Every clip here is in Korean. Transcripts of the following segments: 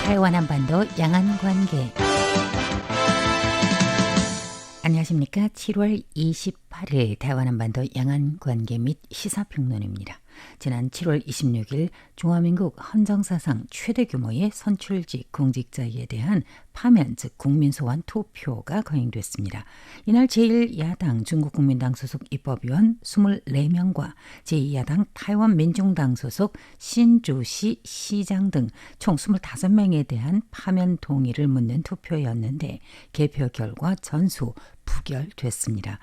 타이완 한반도 양안관계. 안녕하십니까. 7월 28일 타이완 한반도 양안관계 및 시사평론입니다. 지난 7월 26일 중화민국 헌정사상 최대 규모의 선출직 공직자에 대한 파면, 즉 국민소환 투표가 거행됐습니다. 이날 제1야당 중국국민당 소속 입법위원 24명과 제2야당 타이완 민중당 소속 신주시 시장 등 총 25명에 대한 파면 동의를 묻는 투표였는데 개표 결과 전수 부결됐습니다.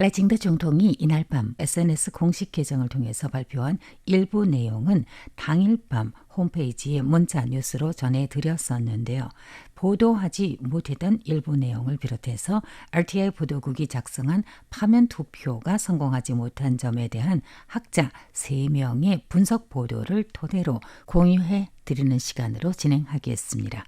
라이칭더總統이 이날 밤 SNS 공식 계정을 통해서 발표한 일부 내용은 당일 밤 홈페이지에 문자 뉴스로 전해드렸었는데요. 보도하지 못했던 일부 내용을 비롯해서 RTI 보도국이 작성한 파면 투표가 성공하지 못한 점에 대한 학자 3명의 분석 보도를 토대로 공유해 드리는 시간으로 진행하겠습니다.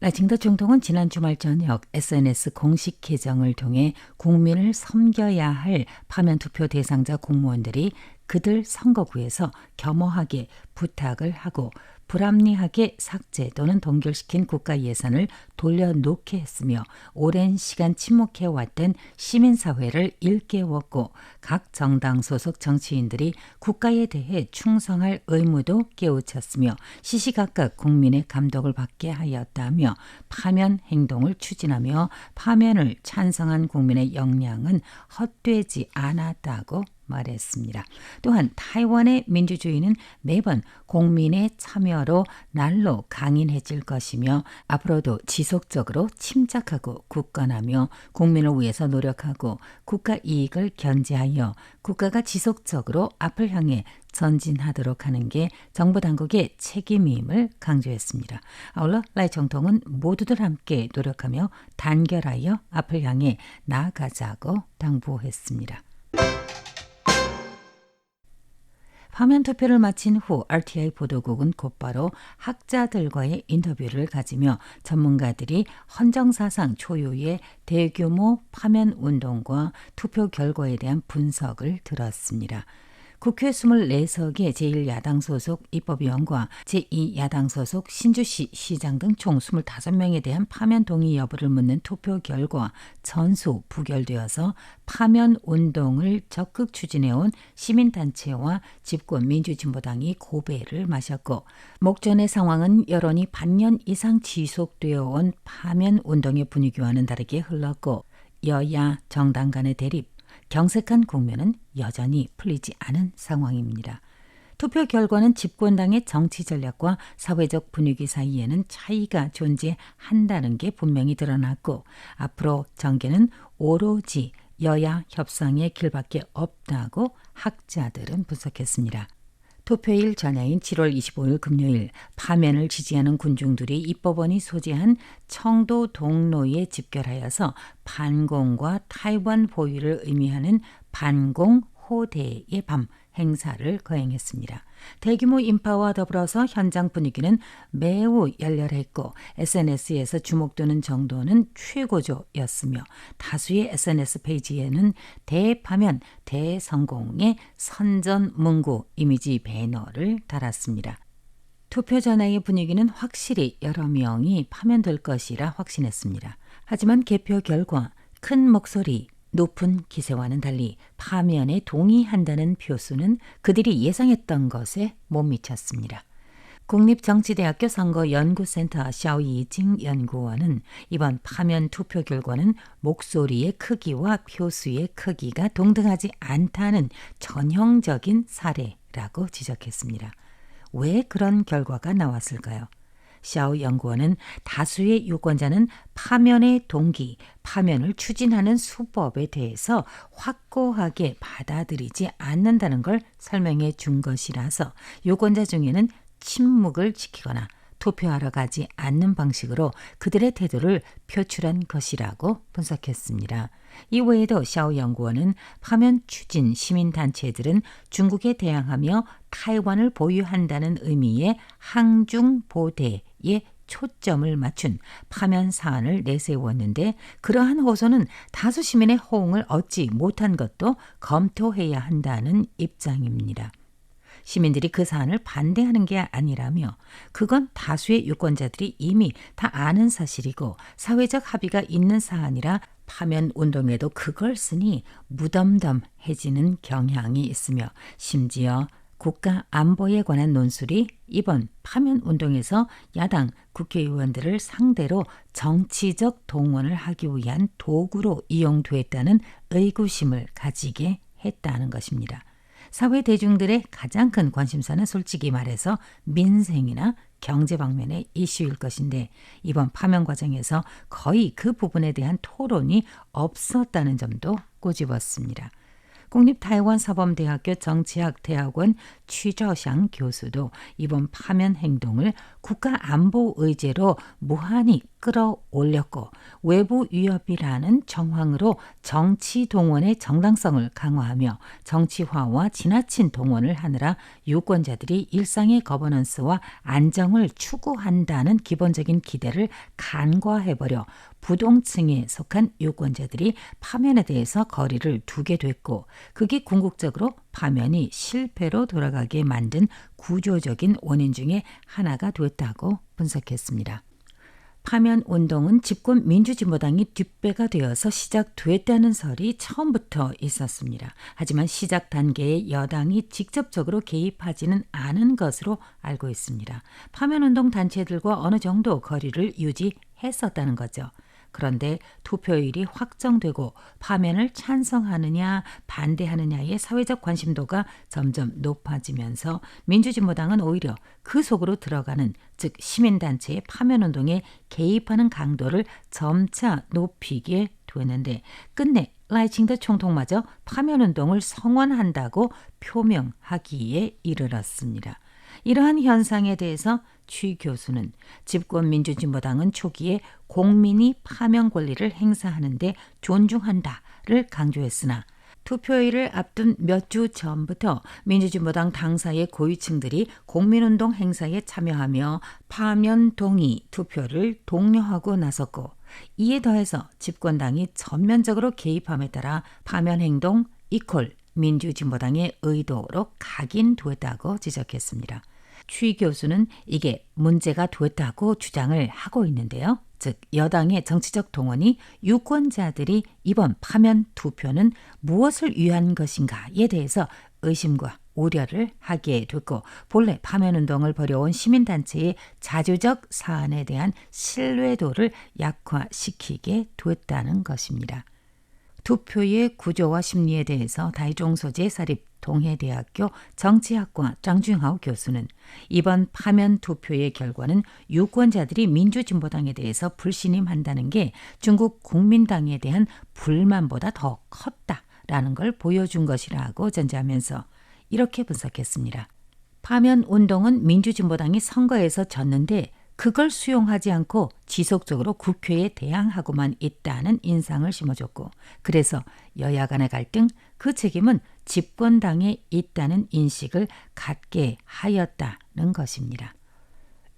라이칭더總統은 지난 주말 저녁 SNS 공식 계정을 통해 국민을 섬겨야 할 파면 투표 대상자 공무원들이 그들 선거구에서 겸허하게 부탁을 하고 불합리하게 삭제 또는 동결시킨 국가 예산을 돌려놓게 했으며 오랜 시간 침묵해왔던 시민사회를 일깨웠고 각 정당 소속 정치인들이 국가에 대해 충성할 의무도 깨우쳤으며 시시각각 국민의 감독을 받게 하였다며 파면 행동을 추진하며 파면을 찬성한 국민의 역량은 헛되지 않았다고 말했습니다. 또한 타이완의 민주주의는 매번 국민의 참여로 날로 강인해질 것이며 앞으로도 지속적으로 침착하고 굳건하며 국민을 위해서 노력하고 국가 이익을 견제하여 국가가 지속적으로 앞을 향해 전진하도록 하는 게 정부 당국의 책임임을 강조했습니다. 아울러 라이總統은 모두들 함께 노력하며 단결하여 앞을 향해 나아가자고 당부했습니다. 파면 투표를 마친 후 RTI 보도국은 곧바로 학자들과의 인터뷰를 가지며 전문가들이 헌정사상 초유의 대규모 파면 운동과 투표 결과에 대한 분석을 들었습니다. 국회 24석의 제1야당 소속 입법위원과 제2야당 소속 신주시 시장 등 총 25명에 대한 파면 동의 여부를 묻는 투표 결과 전수 부결되어서 파면 운동을 적극 추진해온 시민단체와 집권 민주진보당이 고배를 마셨고 목전의 상황은 여론이 반년 이상 지속되어 온 파면 운동의 분위기와는 다르게 흘렀고 여야 정당 간의 대립, 경색한 국면은 여전히 풀리지 않은 상황입니다. 투표 결과는 집권당의 정치 전략과 사회적 분위기 사이에는 차이가 존재한다는 게 분명히 드러났고 앞으로 전개는 오로지 여야 협상의 길밖에 없다고 학자들은 분석했습니다. 투표일 전야인 7월 25일 금요일 파면을 지지하는 군중들이 입법원이 소재한 청도 동로에 집결하여서 반공과 타이완 보유를 의미하는 반공호대의 밤 행사를 거행했습니다. 대규모 인파와 더불어서 현장 분위기는 매우 열렬했고 SNS에서 주목되는 정도는 최고조였으며 다수의 SNS 페이지에는 대파면 대성공의 선전문구 이미지 배너를 달았습니다. 투표 전화의 분위기는 확실히 여러 명이 파면될 것이라 확신했습니다. 하지만 개표 결과 큰 목소리, 높은 기세와는 달리 파면에 동의한다는 표수는 그들이 예상했던 것에 못 미쳤습니다. 국립정치대학교 선거연구센터 샤오이징 연구원은 이번 파면 투표 결과는 목소리의 크기와 표수의 크기가 동등하지 않다는 전형적인 사례라고 지적했습니다. 왜 그런 결과가 나왔을까요? 샤오 연구원은 다수의 유권자는 파면의 동기, 파면을 추진하는 수법에 대해서 확고하게 받아들이지 않는다는 걸 설명해 준 것이라서 유권자 중에는 침묵을 지키거나 투표하러 가지 않는 방식으로 그들의 태도를 표출한 것이라고 분석했습니다. 이외에도 샤오 연구원은 파면 추진 시민단체들은 중국에 대항하며 타이완을 보유한다는 의미의 항중보대에 초점을 맞춘 파면 사안을 내세웠는데 그러한 호소는 다수 시민의 호응을 얻지 못한 것도 검토해야 한다는 입장입니다. 시민들이 그 사안을 반대하는 게 아니라며 그건 다수의 유권자들이 이미 다 아는 사실이고 사회적 합의가 있는 사안이라 파면 운동에도 그걸 쓰니 무덤덤해지는 경향이 있으며 심지어 국가 안보에 관한 논술이 이번 파면 운동에서 야당 국회의원들을 상대로 정치적 동원을 하기 위한 도구로 이용됐다는 의구심을 가지게 했다는 것입니다. 사회 대중들의 가장 큰 관심사는 솔직히 말해서 민생이나 경제 방면의 이슈일 것인데 이번 파면 과정에서 거의 그 부분에 대한 토론이 없었다는 점도 꼬집었습니다. 국립타이완사범대학교 정치학대학원 취저샹 교수도 이번 파면 행동을 국가 안보 의제로 무한히 끌어올렸고 외부 위협이라는 정황으로 정치 동원의 정당성을 강화하며 정치화와 지나친 동원을 하느라 유권자들이 일상의 거버넌스와 안정을 추구한다는 기본적인 기대를 간과해버려 부동층에 속한 유권자들이 파면에 대해서 거리를 두게 됐고 그게 궁극적으로 파면이 실패로 돌아가게 만든 구조적인 원인 중에 하나가 됐다고 분석했습니다. 파면 운동은 집권 민주진보당이 뒷배가 되어서 시작됐다는 설이 처음부터 있었습니다. 하지만 시작 단계에 여당이 직접적으로 개입하지는 않은 것으로 알고 있습니다. 파면 운동 단체들과 어느 정도 거리를 유지했었다는 거죠. 그런데 투표율이 확정되고 파면을 찬성하느냐 반대하느냐의 사회적 관심도가 점점 높아지면서 민주진보당은 오히려 그 속으로 들어가는 즉 시민단체의 파면운동에 개입하는 강도를 점차 높이게 되는데 끝내 라이칭더 총통마저 파면운동을 성원한다고 표명하기에 이르렀습니다. 이러한 현상에 대해서 취 교수는 집권 민주진보당은 초기에 국민이 파면 권리를 행사하는 데 존중한다를 강조했으나 투표일을 앞둔 몇 주 전부터 민주진보당 당사의 고위층들이 국민운동 행사에 참여하며 파면 동의 투표를 독려하고 나섰고 이에 더해서 집권당이 전면적으로 개입함에 따라 파면 행동 이퀄 민주진보당의 의도로 각인됐다고 지적했습니다. 취 교수는 이게 문제가 됐다고 주장을 하고 있는데요. 즉 여당의 정치적 동원이 유권자들이 이번 파면 투표는 무엇을 위한 것인가에 대해서 의심과 우려를 하게 됐고 본래 파면운동을 벌여온 시민단체의 자주적 사안에 대한 신뢰도를 약화시키게 됐다는 것입니다. 투표의 구조와 심리에 대해서 다이종 소재 사립 동해대학교 정치학과 장준하오 교수는 이번 파면 투표의 결과는 유권자들이 민주진보당에 대해서 불신임한다는 게 중국 국민당에 대한 불만보다 더 컸다라는 걸 보여준 것이라고 전제하면서 이렇게 분석했습니다. 파면 운동은 민주진보당이 선거에서 졌는데 그걸 수용하지 않고 지속적으로 국회에 대항하고만 있다는 인상을 심어줬고 그래서 여야 간의 갈등, 그 책임은 집권당에 있다는 인식을 갖게 하였다는 것입니다.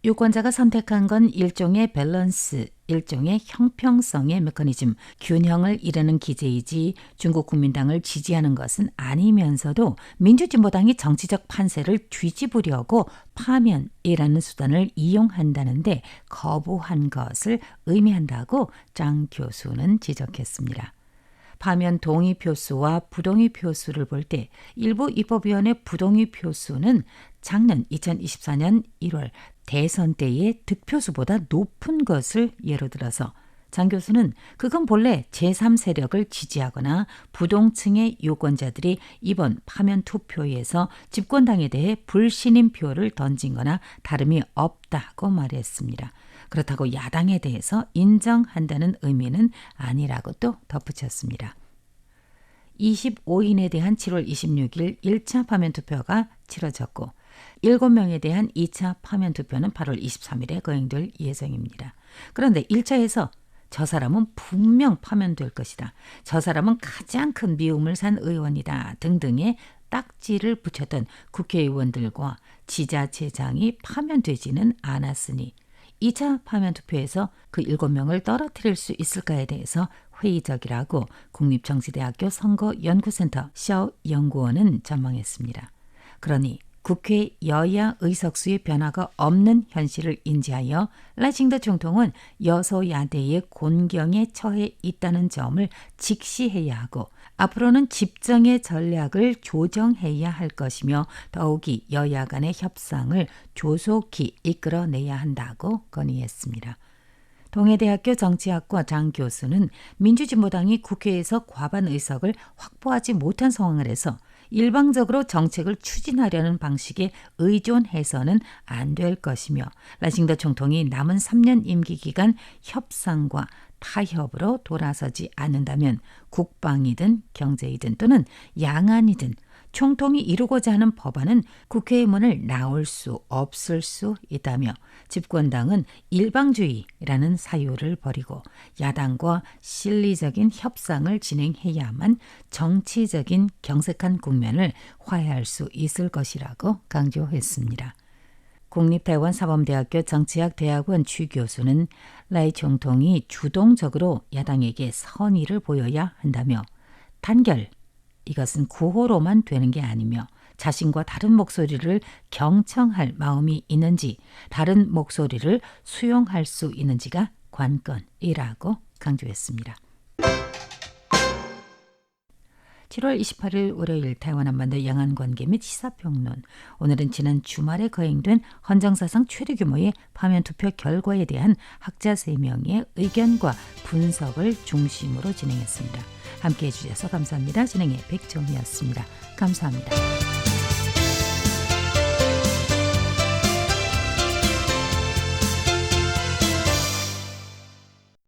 유권자가 선택한 건 일종의 밸런스, 일종의 형평성의 메커니즘, 균형을 이루는 기제이지 중국 국민당을 지지하는 것은 아니면서도 민주진보당이 정치적 판세를 뒤집으려고 파면이라는 수단을 이용한다는데 거부한 것을 의미한다고 장 교수는 지적했습니다. 파면 동의 표수와 부동의 표수를 볼 때 일부 입법위원회 부동의 표수는 작년 2024년 1월 대선 때의 득표수보다 높은 것을 예로 들어서 장 교수는 그건 본래 제3세력을 지지하거나 부동층의 유권자들이 이번 파면 투표에서 집권당에 대해 불신임표를 던진 거나 다름이 없다고 말했습니다. 그렇다고 야당에 대해서 인정한다는 의미는 아니라고 또 덧붙였습니다. 25인에 대한 7월 26일 1차 파면 투표가 치러졌고 7명에 대한 2차 파면 투표는 8월 23일에 거행될 예정입니다. 그런데 1차에서 저 사람은 분명 파면될 것이다. 저 사람은 가장 큰 미움을 산 의원이다. 등등의 딱지를 붙였던 국회의원들과 지자체장이 파면되지는 않았으니 2차 파면 투표에서 그 7명을 떨어뜨릴 수 있을까에 대해서 회의적이라고 국립정치대학교 선거연구센터 샤오 연구원은 전망했습니다. 그러니 국회 여야 의석수의 변화가 없는 현실을 인지하여 라칭더 총통은 여소야대의 곤경에 처해 있다는 점을 직시해야 하고 앞으로는 집정의 전략을 조정해야 할 것이며 더욱이 여야 간의 협상을 조속히 이끌어내야 한다고 건의했습니다. 동해대학교 정치학과 장 교수는 민주진보당이 국회에서 과반 의석을 확보하지 못한 상황을 해서 일방적으로 정책을 추진하려는 방식에 의존해서는 안 될 것이며 라칭더 총통이 남은 3년 임기 기간 협상과 타협으로 돌아서지 않는다면 국방이든 경제이든 또는 양안이든 총통이 이루고자 하는 법안은 국회의 문을 나올 수 없을 수 있다며 집권당은 일방주의라는 사유를 버리고 야당과 실리적인 협상을 진행해야만 정치적인 경색한 국면을 화해할 수 있을 것이라고 강조했습니다. 국립台湾사범대학교 정치학대학원 추 교수는 라이 총통이 주동적으로 야당에게 선의를 보여야 한다며 단결, 이것은 구호로만 되는 게 아니며 자신과 다른 목소리를 경청할 마음이 있는지 다른 목소리를 수용할 수 있는지가 관건이라고 강조했습니다. 7월 28일 월요일台湾 한반도 양안관계 및 시사평론. 오늘은 지난 주말에 거행된 헌정사상 최대 규모의 파면투표 결과에 대한 학자 3명의 의견과 분석을 중심으로 진행했습니다. 함께해 주셔서 감사합니다. 진행의 백정희였습니다. 감사합니다.